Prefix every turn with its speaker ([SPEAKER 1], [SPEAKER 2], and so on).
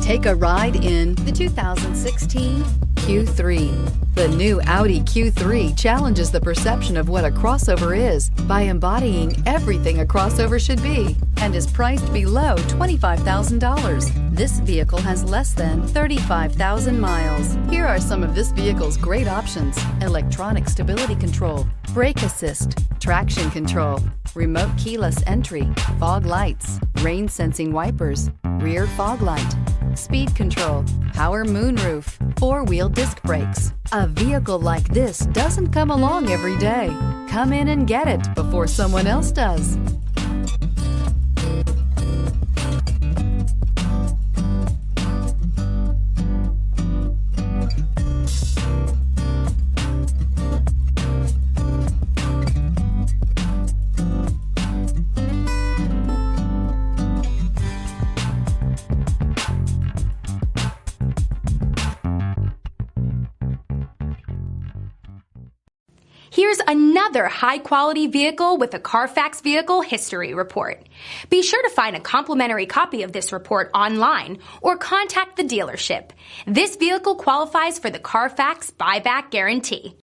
[SPEAKER 1] Take a ride in the 2016 Q3. The new Audi Q3 challenges the perception of what a crossover is by embodying everything a crossover should be and is priced below $25,000. This vehicle has less than 35,000 miles. Here are some of this vehicle's great options: electronic stability control, brake assist, traction control, remote keyless entry, fog lights, rain sensing wipers, rear fog light, speed control, power moonroof, four-wheel disc brakes. A vehicle like this doesn't come along every day. Come in and get it before someone else does.
[SPEAKER 2] Here's another high-quality vehicle with a Carfax Vehicle History Report. Be sure to find a complimentary copy of this report online or contact the dealership. This vehicle qualifies for the Carfax Buyback Guarantee.